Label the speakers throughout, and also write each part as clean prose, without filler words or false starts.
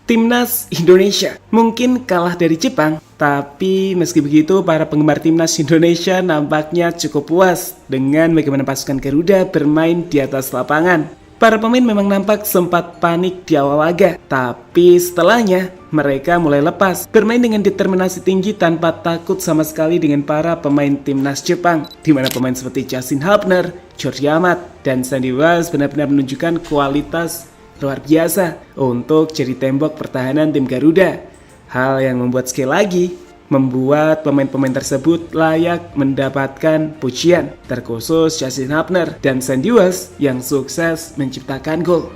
Speaker 1: Timnas Indonesia mungkin kalah dari Jepang, tapi meski begitu para penggemar Timnas Indonesia nampaknya cukup puas dengan bagaimana pasukan Garuda bermain di atas lapangan. Para pemain memang nampak sempat panik di awal laga, tapi setelahnya mereka mulai lepas, bermain dengan determinasi tinggi tanpa takut sama sekali dengan para pemain Timnas Jepang, di mana pemain seperti Justin Hubner, George Yamato, dan Sandy Wells benar-benar menunjukkan kualitas luar biasa untuk jadi tembok pertahanan tim Garuda. Hal yang membuat sekali lagi membuat pemain-pemain tersebut layak mendapatkan pujian, terkhusus Justin Hubner dan Sandy Wells yang sukses menciptakan gol.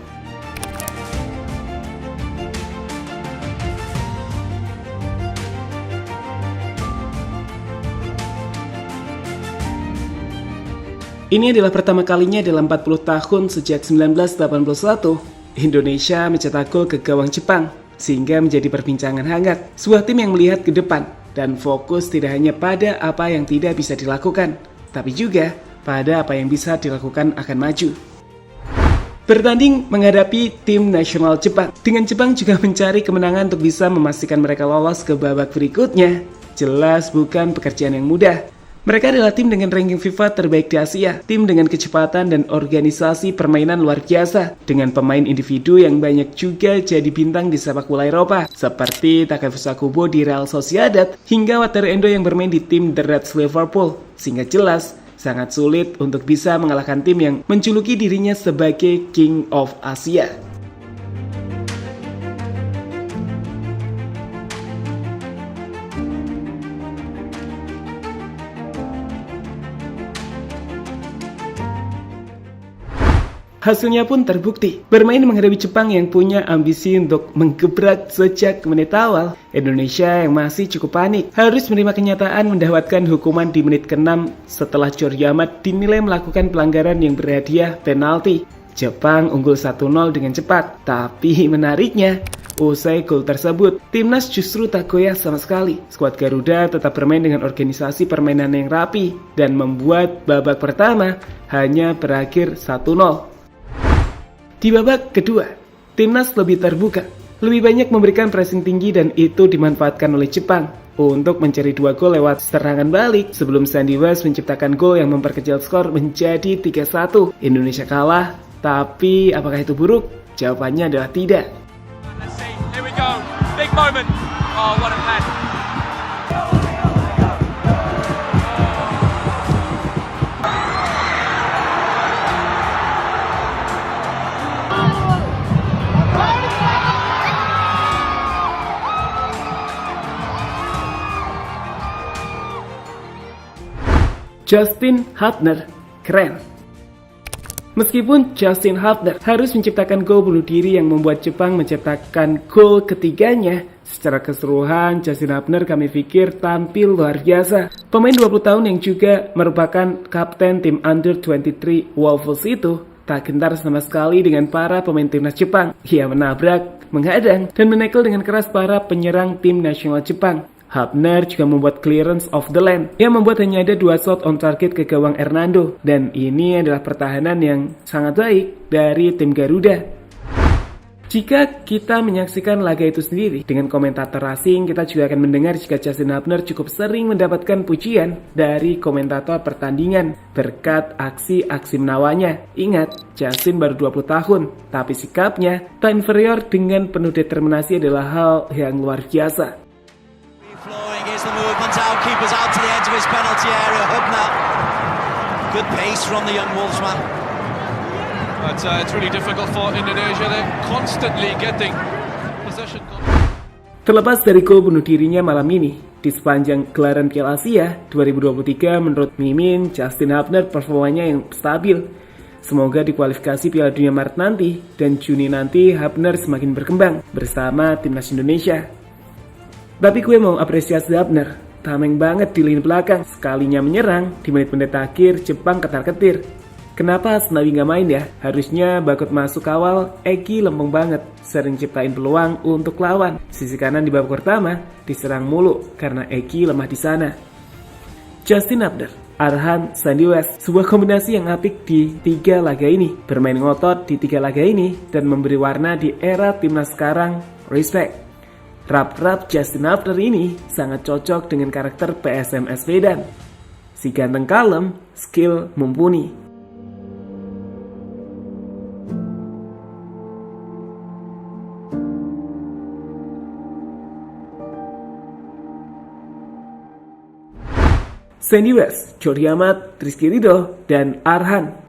Speaker 1: Ini adalah pertama kalinya dalam 40 tahun sejak 1981 Indonesia mencetak gol ke gawang Jepang, sehingga menjadi perbincangan hangat. Sebuah tim yang melihat ke depan dan fokus tidak hanya pada apa yang tidak bisa dilakukan, tapi juga pada apa yang bisa dilakukan akan maju. Bertanding menghadapi tim nasional Jepang, dengan Jepang juga mencari kemenangan untuk bisa memastikan mereka lolos ke babak berikutnya, jelas bukan pekerjaan yang mudah. Mereka adalah tim dengan ranking FIFA terbaik di Asia, tim dengan kecepatan dan organisasi permainan luar biasa, dengan pemain individu yang banyak juga jadi bintang di sepak bola Eropa, seperti Takefusa Kubo di Real Sociedad, hingga Wataru Endo yang bermain di tim The Reds Liverpool, sehingga jelas sangat sulit untuk bisa mengalahkan tim yang menjuluki dirinya sebagai King of Asia. Hasilnya pun terbukti. Bermain menghadapi Jepang yang punya ambisi untuk menggebrak sejak menit awal, Indonesia yang masih cukup panik harus menerima kenyataan mendapatkan hukuman di menit ke-6 setelah George Yamato dinilai melakukan pelanggaran yang berhadiah penalti. Jepang unggul 1-0 dengan cepat, tapi menariknya, usai gol tersebut, timnas justru tak goyah sama sekali. Skuad Garuda tetap bermain dengan organisasi permainan yang rapi dan membuat babak pertama hanya berakhir 1-0. Di babak kedua, timnas lebih terbuka, lebih banyak memberikan pressing tinggi dan itu dimanfaatkan oleh Jepang untuk mencari 2 gol lewat serangan balik sebelum Sandy Wells menciptakan gol yang memperkecil skor menjadi 3-1. Indonesia kalah, tapi apakah itu buruk? Jawabannya adalah tidak.
Speaker 2: Here we go. Big moment. Oh, what a pass.
Speaker 1: Justin Hubner keren. Meskipun Justin Hubner harus menciptakan gol bunuh diri yang membuat Jepang menciptakan gol ketiganya, secara keseluruhan Justin Hubner kami pikir tampil luar biasa. Pemain 20 tahun yang juga merupakan kapten tim Under-23 Wolves itu tak gentar sama sekali dengan para pemain timnas Jepang. Ia menabrak, menghadang, dan menekel dengan keras para penyerang tim nasional Jepang. Hubner juga membuat clearance of the land yang membuat hanya ada 2 shot on target ke gawang Hernando, dan ini adalah pertahanan yang sangat baik dari tim Garuda. Jika kita menyaksikan laga itu sendiri dengan komentator asing, kita juga akan mendengar jika Justin Hubner cukup sering mendapatkan pujian dari komentator pertandingan berkat aksi-aksi menawanya. Ingat, Justin baru 20 tahun, tapi sikapnya tak inferior dengan penuh determinasi adalah hal yang luar biasa.
Speaker 3: Here's the movement out, keeper's out to the edge of his penalty area. Hubner, good pace from the young Wolfsman.
Speaker 2: But it's really difficult for Indonesia. They're constantly getting possession.
Speaker 1: Terlepas dari gol bunuh dirinya malam ini, di sepanjang gelaran Piala Asia 2023 menurut Mimin, Justin Hubner performanya yang stabil. Semoga di kualifikasi Piala Dunia Maret nanti dan Juni nanti Hubner semakin berkembang bersama timnas Indonesia. Tapi gue mau apresiasi Hubner, tameng banget di lini belakang. Sekalinya menyerang, di menit-menit akhir Jepang ketar-ketir. Kenapa Asnawi gak main ya? Harusnya bakut masuk awal, Egi lempeng banget. Sering ciptain peluang untuk lawan. Sisi kanan di babak pertama diserang mulu karena Egi lemah di sana. Justin Hubner, Arhan, Sandy Wells, sebuah kombinasi yang apik di 3 laga ini. Bermain ngotot di 3 laga ini dan memberi warna di era timnas sekarang respect. Rap-rap Justin Hafner ini sangat cocok dengan karakter PSMS Medan. Si ganteng kalem, skill mumpuni. Sandy West, Jordi Amat, Rizky Ridho, dan Arhan.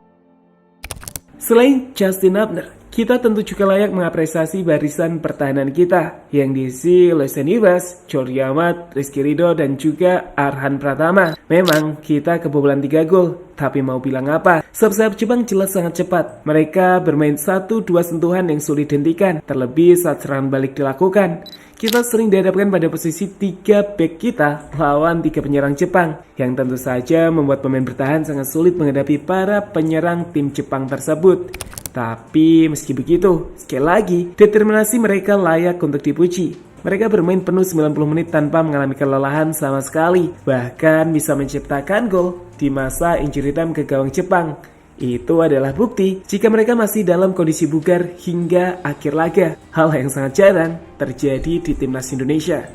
Speaker 1: Selain Justin Hafner, kita tentu juga layak mengapresiasi barisan pertahanan kita yang diisi oleh Sandy West, Jordi Amat, Rizky Ridho, dan juga Arhan Pratama. Memang kita kebobolan 3 gol, tapi mau bilang apa? Sayap Jepang jelas sangat cepat. Mereka bermain 1-2 sentuhan yang sulit dihentikan, terlebih saat serangan balik dilakukan. Kita sering dihadapkan pada posisi 3 back kita lawan 3 penyerang Jepang, yang tentu saja membuat pemain bertahan sangat sulit menghadapi para penyerang tim Jepang tersebut. Tapi meski begitu, sekali lagi, determinasi mereka layak untuk dipuji. Mereka bermain penuh 90 menit tanpa mengalami kelelahan sama sekali, bahkan bisa menciptakan gol di masa injury time ke gawang Jepang. Itu adalah bukti jika mereka masih dalam kondisi bugar hingga akhir laga. Hal yang sangat jarang terjadi di timnas Indonesia.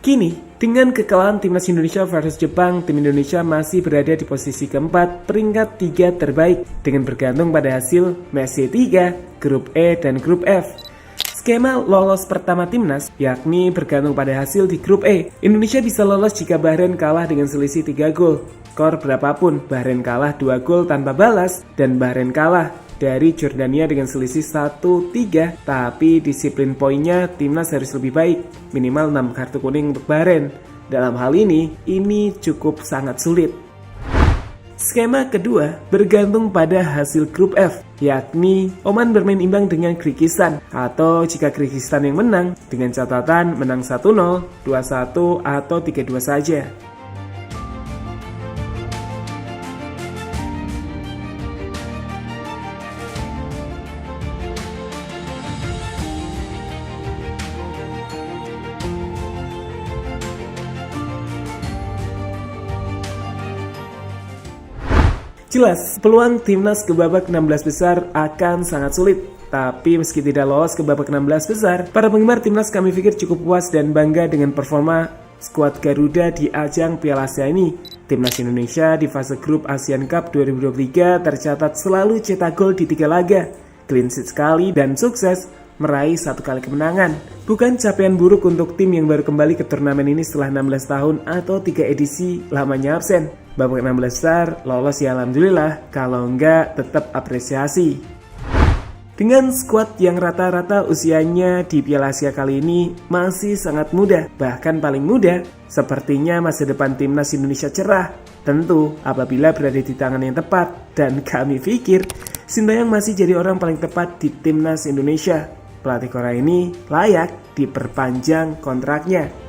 Speaker 1: Kini, dengan kekalahan timnas Indonesia versus Jepang, tim Indonesia masih berada di posisi keempat, peringkat 3 terbaik, dengan bergantung pada hasil match C3, grup E, dan grup F. Skema lolos pertama timnas, yakni bergantung pada hasil di grup E. Indonesia bisa lolos jika Bahrain kalah dengan selisih 3 gol. Skor berapapun, Bahrain kalah 2 gol tanpa balas, dan Bahrain kalah dari Jordania dengan selisih 1-3, tapi disiplin poinnya timnas harus lebih baik, minimal 6 kartu kuning untuk Bahrain. Dalam hal ini cukup sangat sulit. Skema kedua bergantung pada hasil grup F, yakni Oman bermain imbang dengan Kyrgyzstan, atau jika Kyrgyzstan yang menang, dengan catatan menang 1-0, 2-1, atau 3-2 saja. Jelas, peluang timnas ke babak 16 besar akan sangat sulit. Tapi meski tidak lolos ke babak 16 besar, para penggemar timnas kami pikir cukup puas dan bangga dengan performa skuad Garuda di ajang Piala Asia ini. Timnas Indonesia di fase grup Asian Cup 2023 tercatat selalu cetak gol di 3 laga, clean sheet sekali, dan sukses meraih 1 kali kemenangan. Bukan capaian buruk untuk tim yang baru kembali ke turnamen ini setelah 16 tahun atau 3 edisi lamanya absen. Babak 16 besar lolos ya alhamdulillah, kalau enggak tetap apresiasi. Dengan skuad yang rata-rata usianya di Piala Asia kali ini masih sangat muda, bahkan paling muda, sepertinya masa depan timnas Indonesia cerah. Tentu apabila berada di tangan yang tepat, dan kami pikir Sintayong masih jadi orang paling tepat di timnas Indonesia. Pelatih Korea ini layak diperpanjang kontraknya.